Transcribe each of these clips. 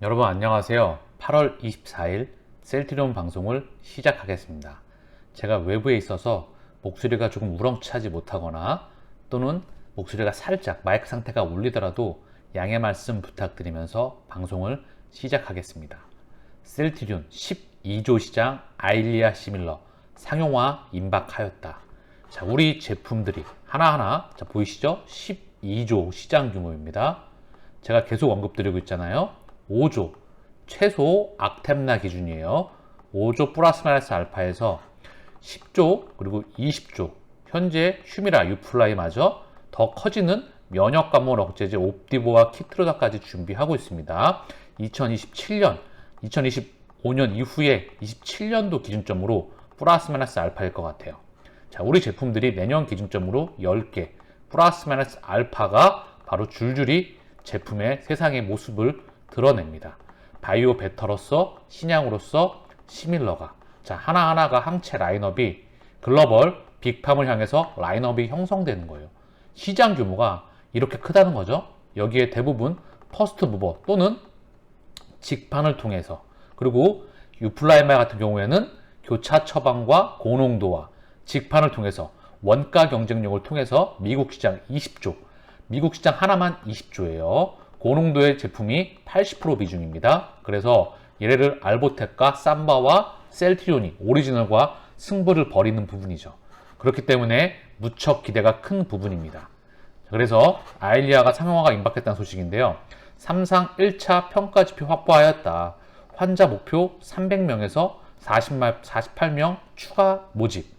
여러분 안녕하세요. 8월 24일 셀트리온 방송을 시작하겠습니다. 제가 외부에 있어서 목소리가 조금 우렁차지 못하거나 또는 목소리가 살짝 마이크 상태가 울리더라도 양해 말씀 부탁드리면서 방송을 시작하겠습니다. 셀트리온 12조 시장 아일리아 시밀러 상용화 임박하였다. 자, 우리 제품들이 하나하나 자, 보이시죠? 12조 시장 규모입니다. 제가 계속 언급드리고 있잖아요. 5조 최소 악템나 기준이에요. 5조 플러스 마이너스 알파에서 10조 그리고 20조 현재 휴미라 유플라이마저 더 커지는 면역 감염 억제제 옵디보와 키트로다까지 준비하고 있습니다. 2027년 2025년 이후에 27년도 기준점으로 플러스 마이너스 알파일 것 같아요. 자, 우리 제품들이 내년 기준점으로 10개 플러스 마이너스 알파가 바로 줄줄이 제품의 세상의 모습을 드러냅니다. 바이오 베터로서 신약으로서 시밀러가 자 하나하나가 항체 라인업이 글로벌 빅팜을 향해서 라인업이 형성되는 거예요. 시장 규모가 이렇게 크다는 거죠. 여기에 대부분 퍼스트 무버 또는 직판을 통해서 그리고 유플라이마 같은 경우에는 교차 처방과 고농도와 직판을 통해서 원가 경쟁력을 통해서 미국 시장 20조 미국 시장 하나만 20조예요. 고농도의 제품이 80% 비중입니다. 그래서 얘네를 알보텍과 삼바와 셀트리온이 오리지널과 승부를 벌이는 부분이죠. 그렇기 때문에 무척 기대가 큰 부분입니다. 그래서 아일리아가 상용화가 임박했다는 소식인데요. 삼상 1차 평가지표 확보하였다. 환자 목표 300명에서 48명 추가 모집.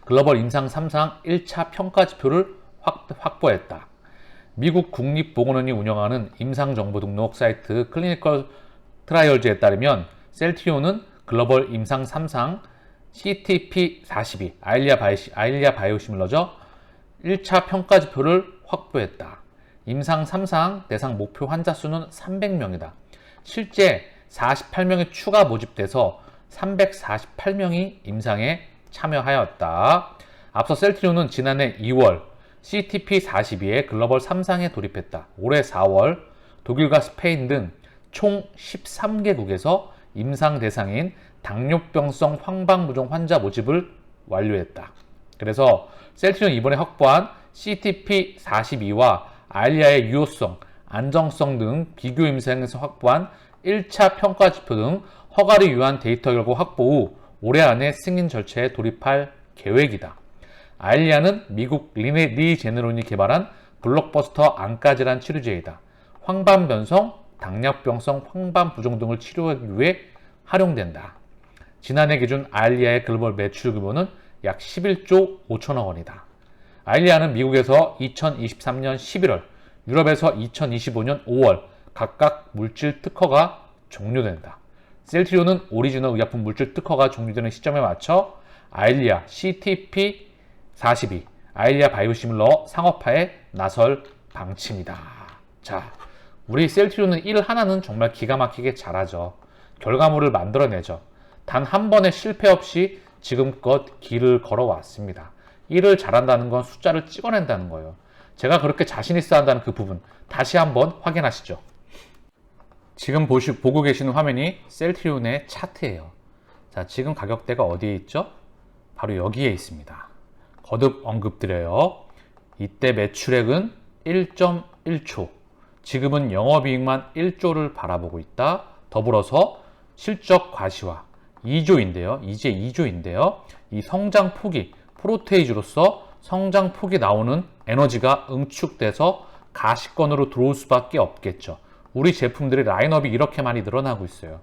글로벌 임상 3상 1차 평가지표를 확보했다. 미국 국립보건원이 운영하는 임상정보 등록 사이트 클리니컬 트라이얼즈에 따르면 셀트리온은 글로벌 임상 3상 CTP42 아일리아 바이오시밀러저 1차 평가지표를 확보했다. 임상 3상 대상 목표 환자 수는 300명이다. 실제 48명이 추가 모집돼서 348명이 임상에 참여하였다. 앞서 셀트리온은 지난해 2월 CTP42의 글로벌 3상에 돌입했다. 올해 4월 독일과 스페인 등 총 13개국에서 임상 대상인 당뇨병성 황방부종 환자 모집을 완료했다. 그래서 셀트리온 이번에 확보한 CTP42와 아일리아의 유효성, 안정성 등 비교 임상에서 확보한 1차 평가지표 등 허가를 위한 데이터 결과 확보 후 올해 안에 승인 절차에 돌입할 계획이다. 아일리아는 미국 리제네론이 개발한 블록버스터 안과질환 치료제이다. 황반변성, 당뇨병성 황반부종 등을 치료하기 위해 활용된다. 지난해 기준 아일리아의 글로벌 매출 규모는 약 11조 5천억 원이다. 아일리아는 미국에서 2023년 11월, 유럽에서 2025년 5월 각각 물질 특허가 종료된다. 셀트리온은 오리지널 의약품 물질 특허가 종료되는 시점에 맞춰 아일리아 CTP42 아일리아 바이오시밀러 상업화에 나설 방침이다. 자, 우리 셀트리온은 일 하나는 정말 기가 막히게 잘하죠. 결과물을 만들어내죠. 단 한 번의 실패 없이 지금껏 길을 걸어왔습니다. 일을 잘한다는 건 숫자를 찍어낸다는 거예요. 제가 그렇게 자신 있어 한다는 그 부분 다시 한번 확인하시죠. 지금 보고 계시는 화면이 셀트리온의 차트예요. 자, 지금 가격대가 어디에 있죠? 바로 여기에 있습니다. 거듭 언급드려요. 이때 매출액은 1.1조, 지금은 영업이익만 1조를 바라보고 있다. 더불어서 실적 과시화 2조인데요. 이제 2조인데요. 이 성장 폭이 프로테이즈로서 성장 폭이 나오는 에너지가 응축돼서 가시권으로 들어올 수밖에 없겠죠. 우리 제품들의 라인업이 이렇게 많이 늘어나고 있어요.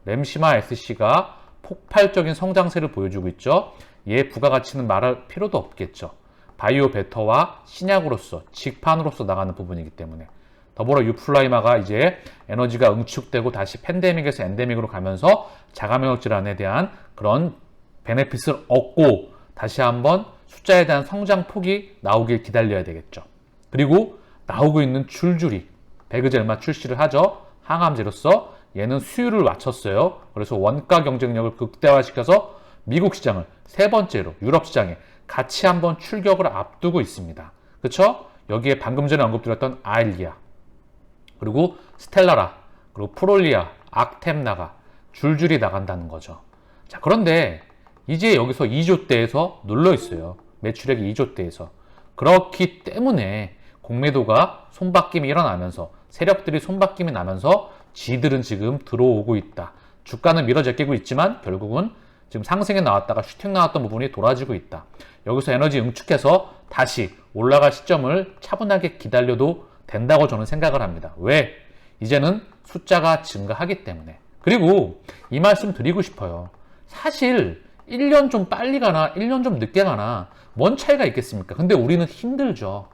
램시마 SC가 폭발적인 성장세를 보여주고 있죠. 얘 부가가치는 말할 필요도 없겠죠. 바이오 베터와 신약으로서 직판으로서 나가는 부분이기 때문에 더불어 유플라이마가 이제 에너지가 응축되고 다시 팬데믹에서 엔데믹으로 가면서 자가면역 질환에 대한 그런 베네핏을 얻고 다시 한번 숫자에 대한 성장 폭이 나오길 기다려야 되겠죠. 그리고 나오고 있는 줄줄이 베그젤마 출시를 하죠. 항암제로서 얘는 수율을 맞췄어요. 그래서 원가 경쟁력을 극대화시켜서 미국 시장을 세 번째로 유럽 시장에 같이 한번 출격을 앞두고 있습니다. 그렇죠? 여기에 방금 전에 언급드렸던 아일리아 그리고 스텔라라 그리고 프롤리아, 악템나가 줄줄이 나간다는 거죠. 자, 그런데 이제 여기서 2조대에서 눌러 있어요. 매출액이 2조대에서. 그렇기 때문에 공매도가 손바뀜이 일어나면서 세력들이 손바뀜이 나면서 지들은 지금 들어오고 있다. 주가는 밀어 제끼고 있지만 결국은 지금 상승에 나왔다가 슈팅 나왔던 부분이 돌아지고 있다. 여기서 에너지 응축해서 다시 올라갈 시점을 차분하게 기다려도 된다고 저는 생각을 합니다. 왜? 이제는 숫자가 증가하기 때문에. 그리고 이 말씀 드리고 싶어요. 사실 1년 좀 빨리 가나 1년 좀 늦게 가나 뭔 차이가 있겠습니까? 근데 우리는 힘들죠.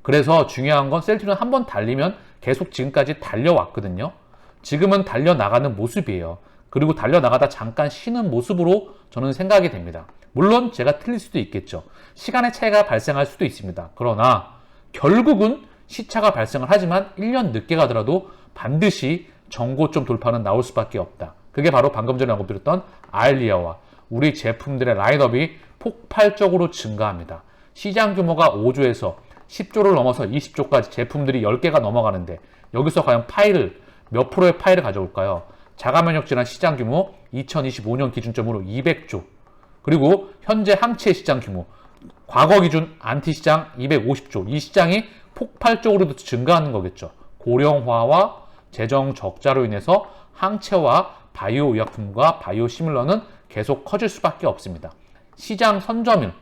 그래서 중요한 건 셀트리온 한번 달리면 계속 지금까지 달려왔거든요. 지금은 달려나가는 모습이에요. 그리고 달려나가다 잠깐 쉬는 모습으로 저는 생각이 됩니다. 물론 제가 틀릴 수도 있겠죠. 시간의 차이가 발생할 수도 있습니다. 그러나 결국은 시차가 발생을 하지만 1년 늦게 가더라도 반드시 정고점 돌파는 나올 수밖에 없다. 그게 바로 방금 전에 언급드렸던 아일리아와 우리 제품들의 라인업이 폭발적으로 증가합니다. 시장 규모가 5조에서 10조를 넘어서 20조까지 제품들이 10개가 넘어가는데 여기서 과연 몇 프로의 파이를 가져올까요? 자가면역 질환 시장 규모 2025년 기준점으로 200조, 그리고 현재 항체 시장 규모 과거 기준 안티 시장 250조, 이 시장이 폭발적으로 증가하는 거겠죠. 고령화와 재정 적자로 인해서 항체와 바이오 의약품과 바이오 시밀러는 계속 커질 수밖에 없습니다. 시장 선점을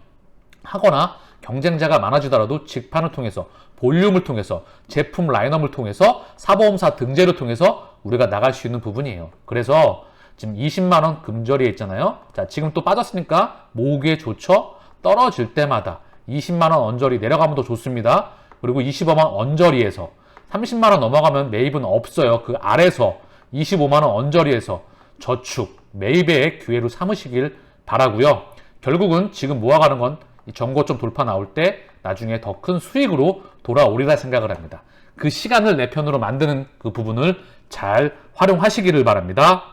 하거나 경쟁자가 많아지더라도 직판을 통해서 볼륨을 통해서 제품 라인업을 통해서 사보험사 등재를 통해서 우리가 나갈 수 있는 부분이에요. 그래서 지금 20만원 금저리에 있잖아요. 자, 지금 또 빠졌으니까 모으기에 좋죠. 떨어질 때마다 20만원 언저리 내려가면 더 좋습니다. 그리고 25만원 언저리에서 30만원 넘어가면 매입은 없어요. 그 아래서 25만원 언저리에서 저축, 매입의 기회로 삼으시길 바라고요. 결국은 지금 모아가는 건 정고점 돌파 나올 때 나중에 더 큰 수익으로 돌아오리라 생각을 합니다. 그 시간을 내 편으로 만드는 그 부분을 잘 활용하시기를 바랍니다.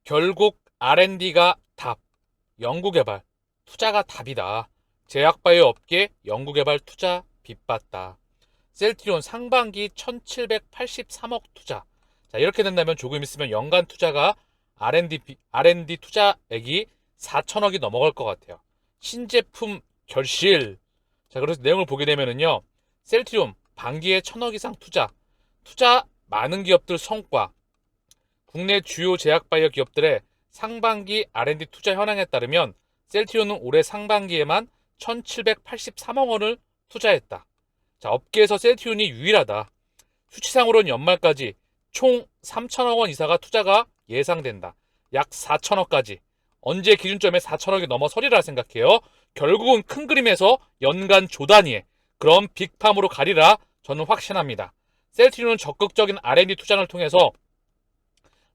결국 R&D가 답, 연구개발, 투자가 답이다. 제약바이오 업계 연구개발 투자 빗봤다. 셀트리온 상반기 1783억 투자. 자, 이렇게 된다면 조금 있으면 연간 투자가 R&D 투자액이 4천억이 넘어갈 것 같아요. 신제품 결실. 자, 그래서 내용을 보게 되면은요, 셀트리온 반기에 1,000억 이상 투자 많은 기업들 성과, 국내 주요 제약바이오 기업들의 상반기 R&D 투자 현황에 따르면 셀트리온은 올해 상반기에만 1,783억 원을 투자했다. 자, 업계에서 셀트리온이 유일하다. 수치상으로는 연말까지 총 3천억 원 이상가 투자가 예상된다. 약 4천억까지. 언제 기준점에 4천억이 넘어서리라 생각해요. 결국은 큰 그림에서 연간 조 단위의 그런 빅팜으로 가리라 저는 확신합니다. 셀트리온은 적극적인 R&D 투자를 통해서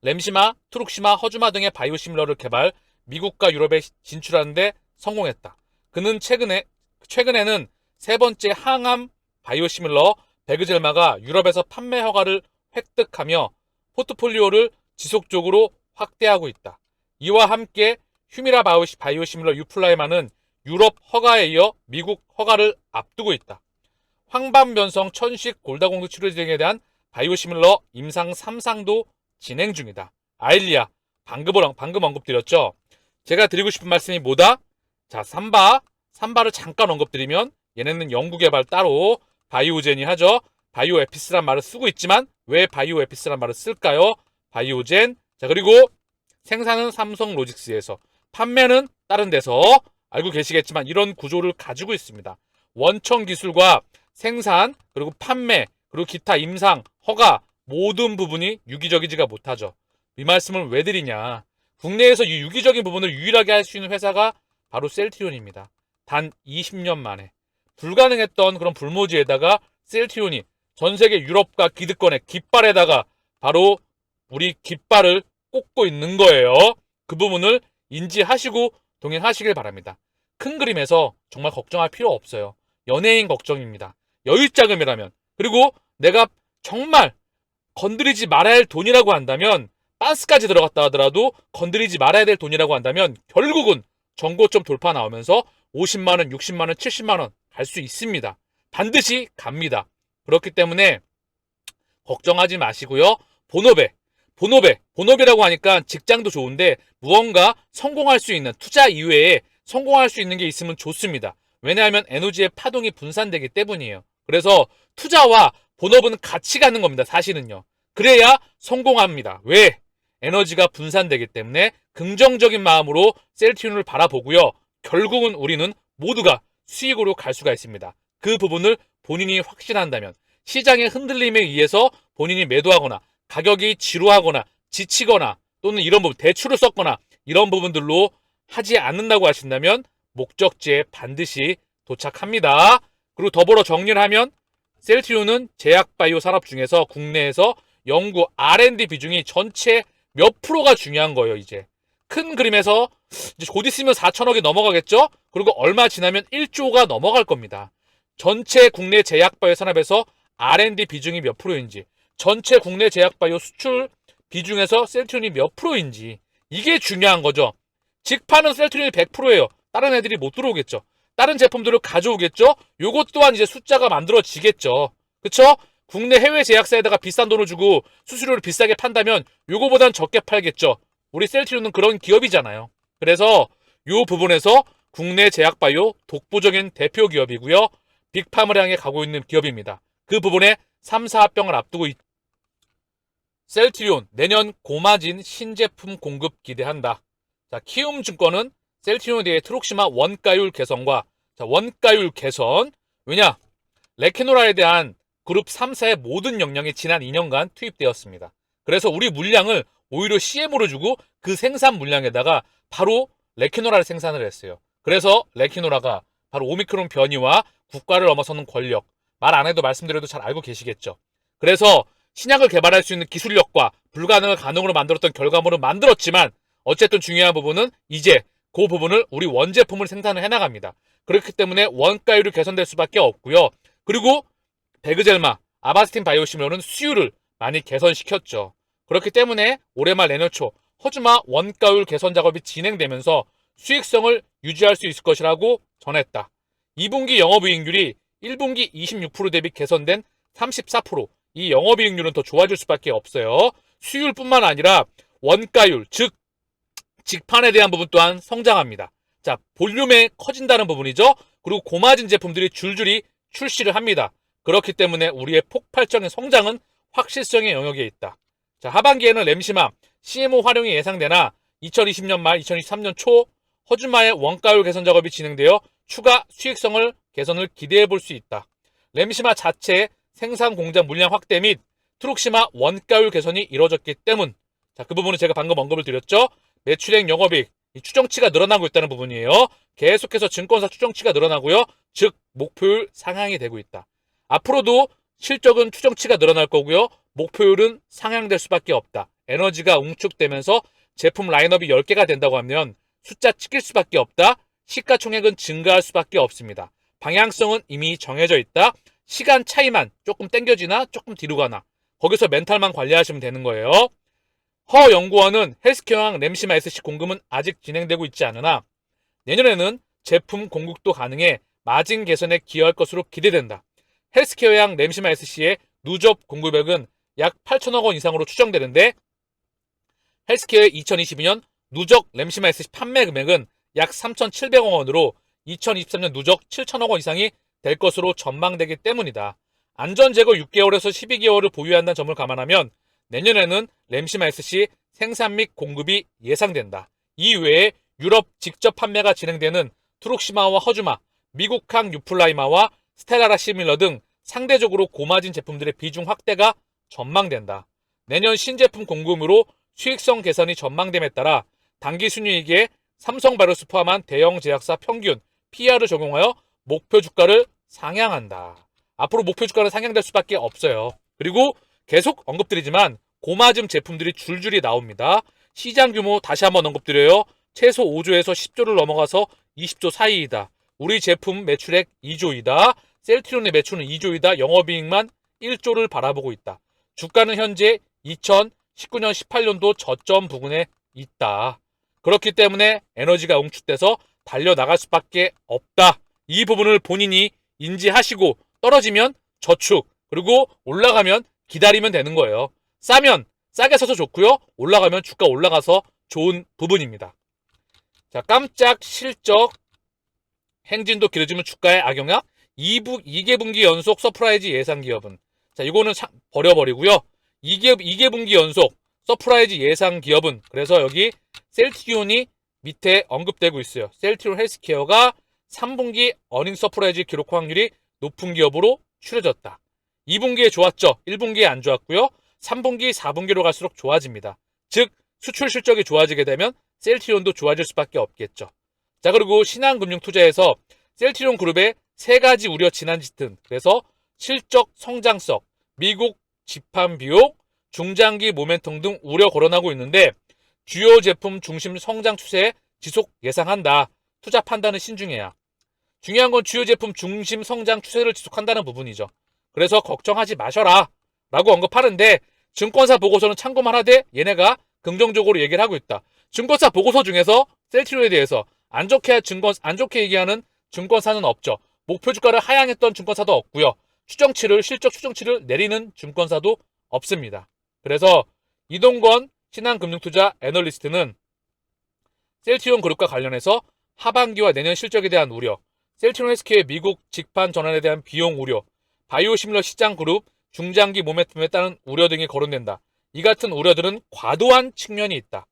램시마, 트룩시마, 허주마 등의 바이오시밀러를 개발, 미국과 유럽에 진출하는 데 성공했다. 그는 최근에는 세 번째 항암 바이오시밀러 베그젤마가 유럽에서 판매 허가를 획득하며 포트폴리오를 지속적으로 확대하고 있다. 이와 함께 휴미라 바이오시밀러 유플라이마는 유럽 허가에 이어 미국 허가를 앞두고 있다. 황반변성 천식 골다공증 치료 등에 대한 바이오시밀러 임상 3상도 진행 중이다. 아일리아 방금 언급드렸죠. 제가 드리고 싶은 말씀이 뭐다? 자, 삼바를 잠깐 언급드리면 얘네는 연구개발 따로 바이오젠이 하죠. 바이오에피스란 말을 쓰고 있지만 왜 바이오에피스란 말을 쓸까요? 바이오젠. 자, 그리고 생산은 삼성 로직스에서, 판매는 다른 데서. 알고 계시겠지만 이런 구조를 가지고 있습니다. 원천 기술과 생산, 그리고 판매, 그리고 기타 임상, 허가 모든 부분이 유기적이지가 못하죠. 이 말씀을 왜 드리냐? 국내에서 이 유기적인 부분을 유일하게 할 수 있는 회사가 바로 셀트리온입니다. 단 20년 만에 불가능했던 그런 불모지에다가 셀트리온이 전세계 유럽과 기득권의 깃발에다가 바로 우리 깃발을 꽂고 있는 거예요. 그 부분을 인지하시고 동행하시길 바랍니다. 큰 그림에서 정말 걱정할 필요 없어요. 연예인 걱정입니다. 여유자금이라면, 그리고 내가 정말 건드리지 말아야 할 돈이라고 한다면, 빤스까지 들어갔다 하더라도 건드리지 말아야 될 돈이라고 한다면 결국은 정고점 돌파 나오면서 50만원, 60만원, 70만원 갈 수 있습니다. 반드시 갑니다. 그렇기 때문에 걱정하지 마시고요. 본업이라고 하니까 직장도 좋은데 무언가 성공할 수 있는 투자 이외에 성공할 수 있는 게 있으면 좋습니다. 왜냐하면 에너지의 파동이 분산되기 때문이에요. 그래서 투자와 본업은 같이 가는 겁니다. 사실은요. 그래야 성공합니다. 왜? 에너지가 분산되기 때문에 긍정적인 마음으로 셀트리온을 바라보고요. 결국은 우리는 모두가 수익으로 갈 수가 있습니다. 그 부분을 본인이 확신한다면 시장의 흔들림에 의해서 본인이 매도하거나 가격이 지루하거나 지치거나 또는 이런 부분 대출을 썼거나 이런 부분들로 하지 않는다고 하신다면 목적지에 반드시 도착합니다. 그리고 더불어 정리를 하면 셀트리온은 제약바이오 산업 중에서 국내에서 연구 R&D 비중이 전체 몇 프로가 중요한 거예요. 이제 큰 그림에서 이제 곧 있으면 4천억이 넘어가겠죠. 그리고 얼마 지나면 1조가 넘어갈 겁니다. 전체 국내 제약바이오 산업에서 R&D 비중이 몇 프로인지, 전체 국내 제약바이오 수출 비중에서 셀트리온이 몇 프로인지, 이게 중요한 거죠. 직파는 셀트리온이 100%예요. 다른 애들이 못 들어오겠죠. 다른 제품들을 가져오겠죠. 요것 또한 이제 숫자가 만들어지겠죠. 그쵸? 국내 해외 제약사에다가 비싼 돈을 주고 수수료를 비싸게 판다면 요거보단 적게 팔겠죠. 우리 셀트리온은 그런 기업이잖아요. 그래서 요 부분에서 국내 제약바이오 독보적인 대표 기업이고요. 빅팜을 향해 가고 있는 기업입니다. 그 부분에 3사 합병을 앞두고 셀트리온 내년 고마진 신제품 공급 기대한다. 자, 키움증권은 셀트리온에 대해 트록시마 원가율 개선과 원가율 개선, 왜냐? 레케노라에 대한 그룹 3사의 모든 역량이 지난 2년간 투입되었습니다. 그래서 우리 물량을 오히려 CM으로 주고 그 생산 물량에다가 바로 레케노라를 생산을 했어요. 그래서 레케노라가 바로 오미크론 변이와 국가를 넘어서는 권력, 말 안 해도 말씀드려도 잘 알고 계시겠죠. 그래서 신약을 개발할 수 있는 기술력과 불가능을 가능으로 만들었던 결과물을 만들었지만 어쨌든 중요한 부분은 이제 그 부분을 우리 원제품을 생산을 해나갑니다. 그렇기 때문에 원가율이 개선될 수밖에 없고요. 그리고 베그젤마, 아바스틴 바이오시밀러는 수율을 많이 개선시켰죠. 그렇기 때문에 올해 말 내년 초 허즈마 원가율 개선 작업이 진행되면서 수익성을 유지할 수 있을 것이라고 전했다. 2분기 영업이익률이 1분기 26% 대비 개선된 34%. 이 영업이익률은 더 좋아질 수밖에 없어요. 수율뿐만 아니라 원가율, 즉 직판에 대한 부분 또한 성장합니다. 자, 볼륨에 커진다는 부분이죠. 그리고 고마진 제품들이 줄줄이 출시를 합니다. 그렇기 때문에 우리의 폭발적인 성장은 확실성의 영역에 있다. 자, 하반기에는 램시마, CMO 활용이 예상되나 2020년 말 2023년 초 허즈마의 원가율 개선 작업이 진행되어 추가 수익성을 개선을 기대해 볼 수 있다. 램시마 자체 생산 공장 물량 확대 및 트록시마 원가율 개선이 이루어졌기 때문. 자, 그 부분은 제가 방금 언급을 드렸죠. 매출액 영업이익 추정치가 늘어나고 있다는 부분이에요. 계속해서 증권사 추정치가 늘어나고요. 즉 목표율 상향이 되고 있다. 앞으로도 실적은 추정치가 늘어날 거고요. 목표율은 상향될 수밖에 없다. 에너지가 웅축되면서 제품 라인업이 10개가 된다고 하면 숫자 찍힐 수밖에 없다. 시가총액은 증가할 수밖에 없습니다. 방향성은 이미 정해져 있다. 시간 차이만 조금 땡겨지나 조금 뒤로 가나 거기서 멘탈만 관리하시면 되는 거예요. 허 연구원은 헬스케어랑 램시마 SC 공급은 아직 진행되고 있지 않으나 내년에는 제품 공급도 가능해 마진 개선에 기여할 것으로 기대된다. 헬스케어랑 램시마 SC의 누적 공급액은 약 8천억 원 이상으로 추정되는데 헬스케어의 2022년 누적 램시마 SC 판매 금액은 약 3,700억 원으로 2023년 누적 7천억 원 이상이 될 것으로 전망되기 때문이다. 안전제거 6개월에서 12개월을 보유한다는 점을 감안하면 내년에는 램시마 SC 생산 및 공급이 예상된다. 이외에 유럽 직접 판매가 진행되는 트록시마와 허즈마, 미국항 유플라이마와 스텔라라 시밀러 등 상대적으로 고마진 제품들의 비중 확대가 전망된다. 내년 신제품 공급으로 수익성 개선이 전망됨에 따라 당기 순이익에 삼성바이오로스 포함한 대형 제약사 평균 PR을 적용하여 목표 주가를 상향한다. 앞으로 목표 주가는 상향될 수밖에 없어요. 그리고 계속 언급드리지만 고마진 제품들이 줄줄이 나옵니다. 시장 규모 다시 한번 언급드려요. 최소 5조에서 10조를 넘어가서 20조 사이이다. 우리 제품 매출액 2조이다. 셀트리온의 매출은 2조이다. 영업이익만 1조를 바라보고 있다. 주가는 현재 2019년 18년도 저점 부근에 있다. 그렇기 때문에 에너지가 응축돼서 달려나갈 수밖에 없다. 이 부분을 본인이 인지하시고 떨어지면 저축, 그리고 올라가면 기다리면 되는 거예요. 싸면 싸게 사서 좋고요. 올라가면 주가 올라가서 좋은 부분입니다. 자, 깜짝 실적 행진도 길어지면 주가에 악영향. 2개 분기 연속 서프라이즈 예상 기업은, 자, 이거는 버려버리고요. 2개 분기 연속 서프라이즈 예상 기업은, 그래서 여기 셀트리온이 밑에 언급되고 있어요. 셀트리온 헬스케어가 3분기 어닝 서프라이즈 기록 확률이 높은 기업으로 추려졌다. 2분기에 좋았죠. 1분기에 안 좋았고요. 3분기, 4분기로 갈수록 좋아집니다. 즉 수출 실적이 좋아지게 되면 셀트리온도 좋아질 수밖에 없겠죠. 자, 그리고 신한금융투자에서 셀트리온 그룹의 3가지 우려 진한 짙은, 그래서 실적 성장성, 미국 집판 비용, 중장기 모멘텀 등 우려 거론하고 있는데, 주요 제품 중심 성장 추세 지속 예상한다. 투자 판단은 신중해야. 중요한 건 주요 제품 중심 성장 추세를 지속한다는 부분이죠. 그래서 걱정하지 마셔라 라고 언급하는데, 증권사 보고서는 참고만 하되 얘네가 긍정적으로 얘기를 하고 있다. 증권사 보고서 중에서 셀트리온에 대해서 안 좋게 얘기하는 증권사는 없죠. 목표 주가를 하향했던 증권사도 없고요. 실적 추정치를 내리는 증권사도 없습니다. 그래서 이동건 신한금융투자 애널리스트는 셀트리온 그룹과 관련해서 하반기와 내년 실적에 대한 우려, 셀트리온 헬스케어의 미국 직판 전환에 대한 비용 우려, 바이오시밀러 시장 그룹 중장기 모멘텀에 따른 우려 등이 거론된다. 이 같은 우려들은 과도한 측면이 있다.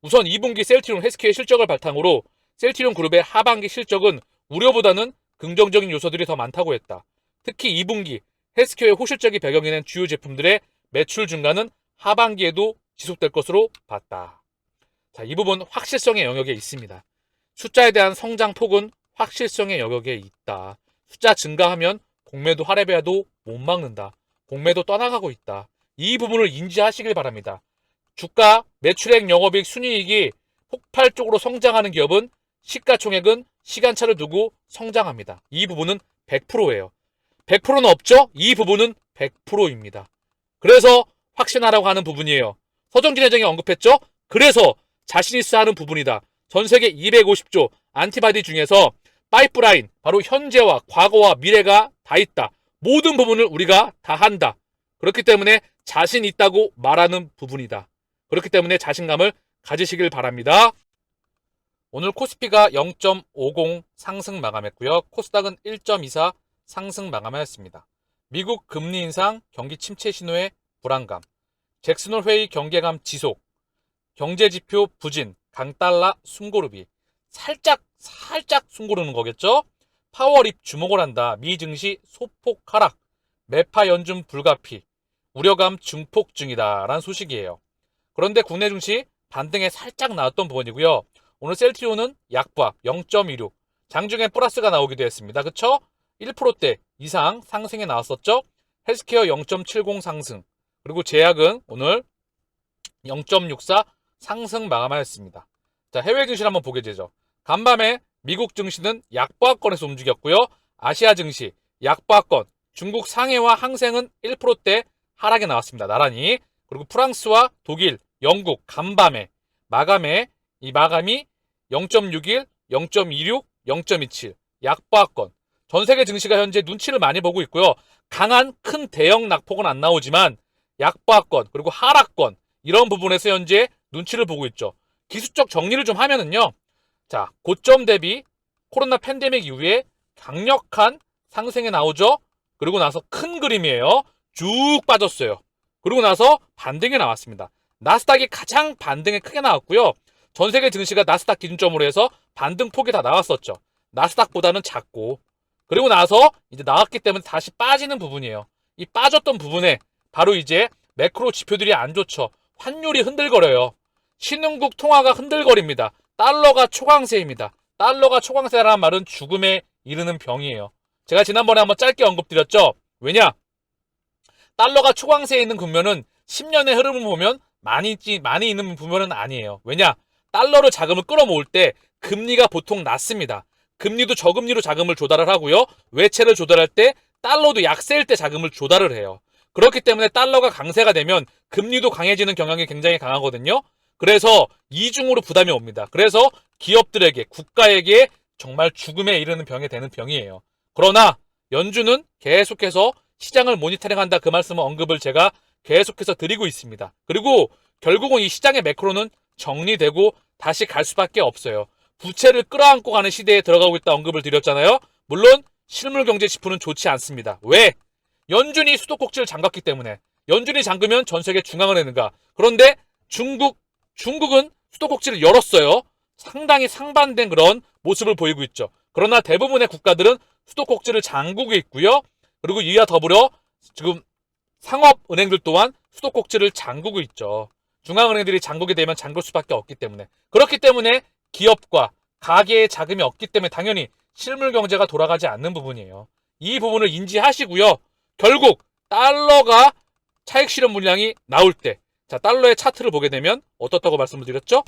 우선 2분기 셀트리온 헬스케어 실적을 바탕으로 셀트리온 그룹의 하반기 실적은 우려보다는 긍정적인 요소들이 더 많다고 했다. 특히 2분기 헬스케어의 호실적이 배경이 된 주요 제품들의 매출 증가는 하반기에도 지속될 것으로 봤다. 자, 이 부분 확실성의 영역에 있습니다. 숫자에 대한 성장폭은 확실성의 영역에 있다. 숫자 증가하면 공매도 할애배도 못 막는다. 공매도 떠나가고 있다. 이 부분을 인지하시길 바랍니다. 주가, 매출액, 영업이익, 순이익이 폭발적으로 성장하는 기업은 시가총액은 시간차를 두고 성장합니다. 이 부분은 100%예요. 100%는 없죠? 이 부분은 100%입니다. 그래서 확신하라고 하는 부분이에요. 서정진 회장이 언급했죠? 그래서 자신있어 하는 부분이다. 전 세계 250조 안티바디 중에서 파이프라인, 바로 현재와 과거와 미래가 다 있다. 모든 부분을 우리가 다 한다. 그렇기 때문에 자신 있다고 말하는 부분이다. 그렇기 때문에 자신감을 가지시길 바랍니다. 오늘 코스피가 0.50 상승 마감했고요. 코스닥은 1.24 상승 마감하였습니다. 미국 금리 인상, 경기 침체 신호의 불안감, 잭슨홀 회의 경계감 지속, 경제지표 부진, 강달러 숨고르기, 살짝 숨고르는 거겠죠? 파월입 주목을 한다. 미 증시 소폭 하락, 매파 연준 불가피, 우려감 증폭 중이다 라는 소식이에요. 그런데 국내 증시 반등에 살짝 나왔던 부분이고요. 오늘 셀트리온은 약보합 0.26, 장중에 플러스가 나오기도 했습니다. 그쵸? 1%대 이상 상승에 나왔었죠? 헬스케어 0.70 상승, 그리고 제약은 오늘 0.64 상승 마감하였습니다. 자, 해외 증시 한번 보게 되죠. 간밤에 미국 증시는 약보합권에서 움직였고요. 아시아 증시 약보합권, 중국 상해와 항생은 1%대 하락에 나왔습니다. 나란히. 그리고 프랑스와 독일, 영국 간밤에 이 마감이 0.61, 0.26, 0.27 약보합권. 전 세계 증시가 현재 눈치를 많이 보고 있고요. 강한 큰 대형 낙폭은 안 나오지만 약보합권 그리고 하락권 이런 부분에서 현재 눈치를 보고 있죠. 기술적 정리를 좀 하면은요. 자, 고점 대비 코로나 팬데믹 이후에 강력한 상승에 나오죠. 그리고 나서 큰 그림이에요. 쭉 빠졌어요. 그리고 나서 반등에 나왔습니다. 나스닥이 가장 반등에 크게 나왔고요. 전 세계 증시가 나스닥 기준점으로 해서 반등폭이 다 나왔었죠. 나스닥보다는 작고. 그리고 나서 이제 나왔기 때문에 다시 빠지는 부분이에요. 이 빠졌던 부분에 바로 이제 매크로 지표들이 안 좋죠. 환율이 흔들거려요. 신흥국 통화가 흔들거립니다. 달러가 초강세입니다. 달러가 초강세라는 말은 죽음에 이르는 병이에요. 제가 지난번에 한번 짧게 언급드렸죠. 왜냐? 달러가 초강세에 있는 국면은 10년의 흐름을 보면 많이 있는 국면은 아니에요. 왜냐? 달러를 자금을 끌어모을 때 금리가 보통 낮습니다. 금리도 저금리로 자금을 조달을 하고요. 외채를 조달할 때 달러도 약세일 때 자금을 조달을 해요. 그렇기 때문에 달러가 강세가 되면 금리도 강해지는 경향이 굉장히 강하거든요. 그래서 이중으로 부담이 옵니다. 그래서 기업들에게, 국가에게 정말 죽음에 이르는 병이 되는 병이에요. 그러나 연준은 계속해서 시장을 모니터링한다 그 말씀을 언급을 제가 계속해서 드리고 있습니다. 그리고 결국은 이 시장의 매크로는 정리되고 다시 갈 수밖에 없어요. 부채를 끌어안고 가는 시대에 들어가고 있다 언급을 드렸잖아요. 물론 실물 경제 지표는 좋지 않습니다. 왜? 연준이 수도꼭지를 잠갔기 때문에. 연준이 잠그면 전 세계 중앙은행인가. 그런데 중국은 수도꼭지를 열었어요. 상당히 상반된 그런 모습을 보이고 있죠. 그러나 대부분의 국가들은 수도꼭지를 잠그고 있고요. 그리고 이와 더불어 지금 상업은행들 또한 수도꼭지를 잠그고 있죠. 중앙은행들이 잠그게 되면 잠글 수밖에 없기 때문에. 그렇기 때문에 기업과 가계의 자금이 없기 때문에 당연히 실물 경제가 돌아가지 않는 부분이에요. 이 부분을 인지하시고요. 결국 달러가 차익 실현 물량이 나올 때, 자, 달러의 차트를 보게 되면 어떻다고 말씀을 드렸죠?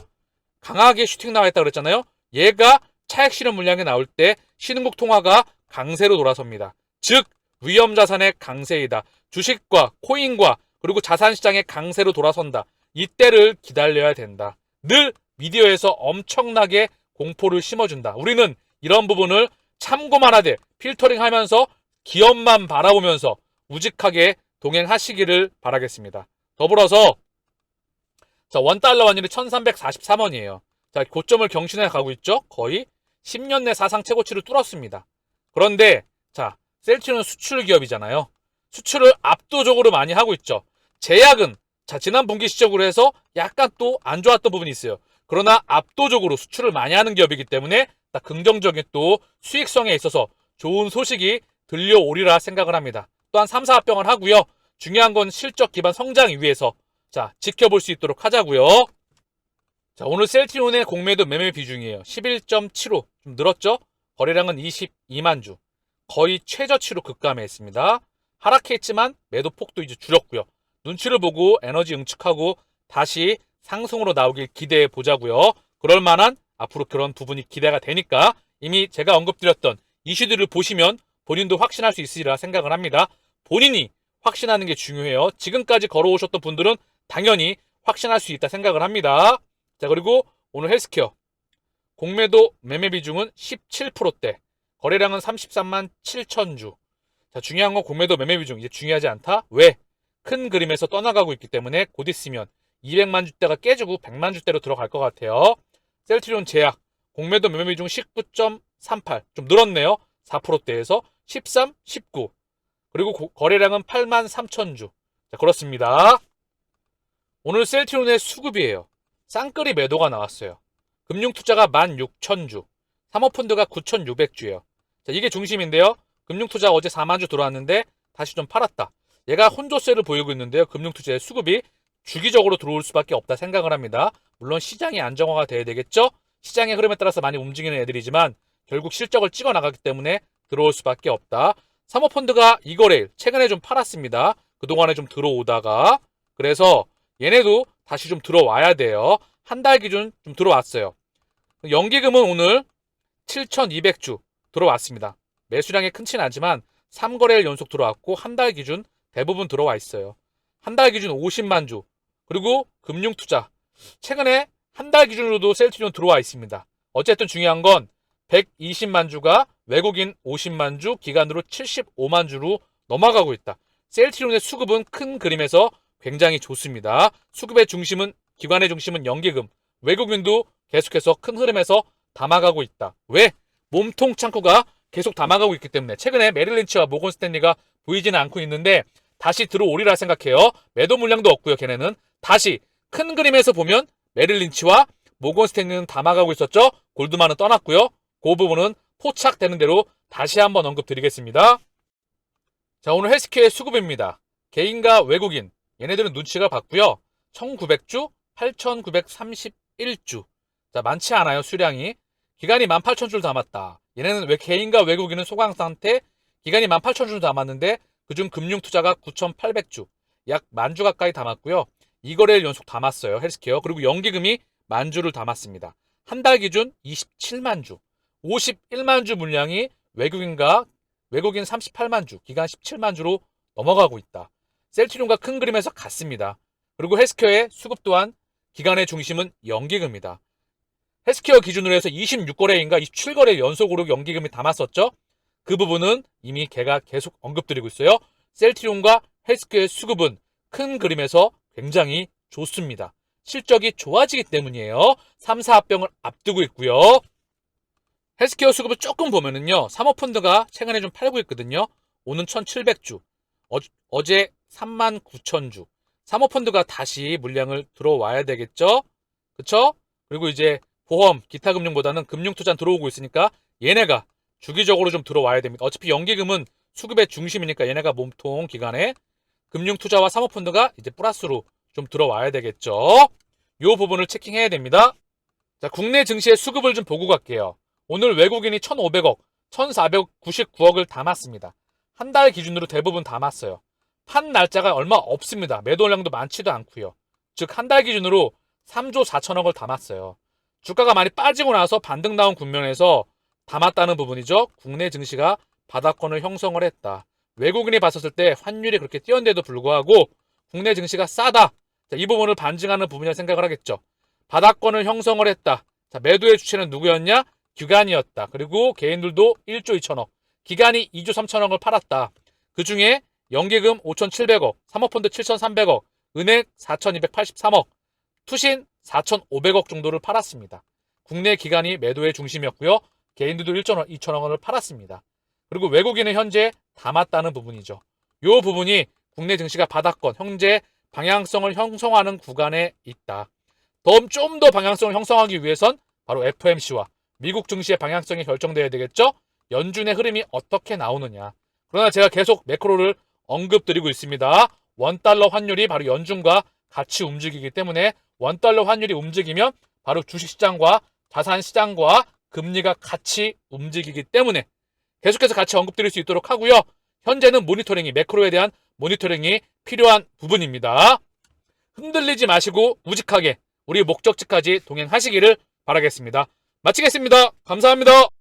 강하게 슈팅 나와 있다고 그랬잖아요. 얘가 차익 실현 물량이 나올 때 신흥국 통화가 강세로 돌아섭니다. 즉 위험 자산의 강세이다. 주식과 코인과 그리고 자산시장의 강세로 돌아선다. 이때를 기다려야 된다. 늘 미디어에서 엄청나게 공포를 심어준다. 우리는 이런 부분을 참고만 하되 필터링하면서 기업만 바라보면서 우직하게 동행하시기를 바라겠습니다. 더불어서 자, 원달러 환율이 1343원이에요. 자, 고점을 경신해 가고 있죠. 거의 10년 내 사상 최고치를 뚫었습니다. 그런데 자, 셀트리온은 수출 기업이잖아요. 수출을 압도적으로 많이 하고 있죠. 제약은 자, 지난 분기 시적으로 해서 약간 또 안 좋았던 부분이 있어요. 그러나 압도적으로 수출을 많이 하는 기업이기 때문에 긍정적인 또 수익성에 있어서 좋은 소식이 들려오리라 생각을 합니다. 또한 3사 합병을 하고요. 중요한 건 실적 기반 성장 위해서 자, 지켜볼 수 있도록 하자고요. 자, 오늘 셀트리온의 공매도 매매 비중이에요. 11.75. 좀 늘었죠? 거래량은 22만 주. 거의 최저치로 급감했습니다. 하락했지만 매도 폭도 이제 줄였고요. 눈치를 보고 에너지 응축하고 다시 상승으로 나오길 기대해 보자고요. 그럴 만한 앞으로 그런 부분이 기대가 되니까 이미 제가 언급드렸던 이슈들을 보시면 본인도 확신할 수 있으리라 생각을 합니다. 본인이 확신하는 게 중요해요. 지금까지 걸어오셨던 분들은 당연히 확신할 수 있다 생각을 합니다. 자, 그리고 오늘 헬스케어 공매도 매매 비중은 17%대, 거래량은 33만 7천 주. 자, 중요한 건 공매도 매매 비중 이제 중요하지 않다. 왜? 큰 그림에서 떠나가고 있기 때문에 곧 있으면 200만 주대가 깨지고 100만 주대로 들어갈 것 같아요. 셀트리온 제약 공매도 매매 비중 19.38, 좀 늘었네요. 4%대에서 13, 19. 그리고 거래량은 8만 3천 주. 자, 그렇습니다. 오늘 셀트리온의 수급이에요. 쌍끌이 매도가 나왔어요. 금융투자가 16,000주, 사모펀드가 9,600주예요. 자, 이게 중심인데요. 금융투자 어제 4만 주 들어왔는데 다시 좀 팔았다. 얘가 혼조세를 보이고 있는데요. 금융투자의 수급이 주기적으로 들어올 수밖에 없다 생각을 합니다. 물론 시장이 안정화가 돼야 되겠죠. 시장의 흐름에 따라서 많이 움직이는 애들이지만 결국 실적을 찍어 나가기 때문에 들어올 수밖에 없다. 사모펀드가 이거래일 최근에 좀 팔았습니다. 그동안에 좀 들어오다가. 그래서 얘네도 다시 좀 들어와야 돼요. 한 달 기준 좀 들어왔어요. 연기금은 오늘 7,200주 들어왔습니다. 매수량이 큰치는 않지만 3거래일 연속 들어왔고 한 달 기준 대부분 들어와 있어요. 한 달 기준 50만 주. 그리고 금융투자. 최근에 한 달 기준으로도 셀트리온 들어와 있습니다. 어쨌든 중요한 건 120만 주가 외국인 50만 주, 기간으로 75만 주로 넘어가고 있다. 셀트리온의 수급은 큰 그림에서 굉장히 좋습니다. 수급의 중심은, 기관의 중심은 연기금. 외국인도 계속해서 큰 흐름에서 담아가고 있다. 왜? 몸통 창구가 계속 담아가고 있기 때문에. 최근에 메릴린치와 모건 스탠리가 보이지는 않고 있는데 다시 들어오리라 생각해요. 매도 물량도 없고요. 걔네는 다시 큰 그림에서 보면 메릴린치와 모건 스탠리는 담아가고 있었죠. 골드만은 떠났고요. 그 부분은 포착되는 대로 다시 한번 언급드리겠습니다. 자, 오늘 헬스케어의 수급입니다. 개인과 외국인, 얘네들은 눈치가 봤고요. 1900주, 8931주. 자, 많지 않아요, 수량이. 기간이 18,000주를 담았다. 얘네는 왜 개인과 외국인은 소강 상태, 기간이 18,000주를 담았는데 그중 금융투자가 9,800주, 약 10,000주 가까이 담았고요. 2거래일 연속 담았어요, 헬스케어. 그리고 연기금이 10,000주를 담았습니다. 한 달 기준 27만 주, 51만 주 물량이 외국인 38만 주, 기간 17만 주로 넘어가고 있다. 셀트리온과 큰 그림에서 같습니다. 그리고 헬스케어의 수급 또한 기간의 중심은 연기금이다. 헬스케어 기준으로 해서 26거래인가 27거래 연속으로 연기금이 담았었죠. 그 부분은 이미 걔가 계속 언급드리고 있어요. 셀트리온과 헬스케어의 수급은 큰 그림에서 굉장히 좋습니다. 실적이 좋아지기 때문이에요. 3, 4합병을 앞두고 있고요. 헬스케어 수급을 조금 보면은요. 사모펀드가 최근에 좀 팔고 있거든요. 오는 1700주, 어제 39,000주. 사모펀드가 다시 물량을 들어와야 되겠죠? 그쵸? 그리고 이제 보험, 기타 금융보다는 금융투자는 들어오고 있으니까 얘네가 주기적으로 좀 들어와야 됩니다. 어차피 연기금은 수급의 중심이니까 얘네가 몸통 기간에 금융투자와 사모펀드가 이제 플러스로 좀 들어와야 되겠죠? 요 부분을 체킹해야 됩니다. 자, 국내 증시의 수급을 좀 보고 갈게요. 오늘 외국인이 1,500억, 1,499억을 담았습니다. 한 달 기준으로 대부분 담았어요. 판 날짜가 얼마 없습니다. 매도량도 많지도 않고요. 즉 한 달 기준으로 3조 4천억을 담았어요. 주가가 많이 빠지고 나서 반등 나온 국면에서 담았다는 부분이죠. 국내 증시가 바닥권을 형성을 했다. 외국인이 봤었을 때 환율이 그렇게 뛰었는데도 불구하고 국내 증시가 싸다. 자, 이 부분을 반증하는 부분이라 생각을 하겠죠. 바닥권을 형성을 했다. 자, 매도의 주체는 누구였냐? 기관이었다. 그리고 개인들도 1조 2천억, 기관이 2조 3천억을 팔았다. 그 중에 연기금 5,700억, 사모펀드 7,300억, 은행 4,283억, 투신 4,500억 정도를 팔았습니다. 국내 기관이 매도의 중심이었고요. 개인들도 1조 2천억 원을 팔았습니다. 그리고 외국인은 현재 담았다는 부분이죠. 이 부분이 국내 증시가 바닥권, 현재 방향성을 형성하는 구간에 있다. 좀 더 방향성을 형성하기 위해선 바로 FOMC와 미국 증시의 방향성이 결정돼야 되겠죠? 연준의 흐름이 어떻게 나오느냐. 그러나 제가 계속 매크로를 언급드리고 있습니다. 원달러 환율이 바로 연준과 같이 움직이기 때문에 원달러 환율이 움직이면 바로 주식시장과 자산시장과 금리가 같이 움직이기 때문에 계속해서 같이 언급드릴 수 있도록 하고요. 현재는 모니터링이, 매크로에 대한 모니터링이 필요한 부분입니다. 흔들리지 마시고 우직하게 우리 목적지까지 동행하시기를 바라겠습니다. 마치겠습니다. 감사합니다.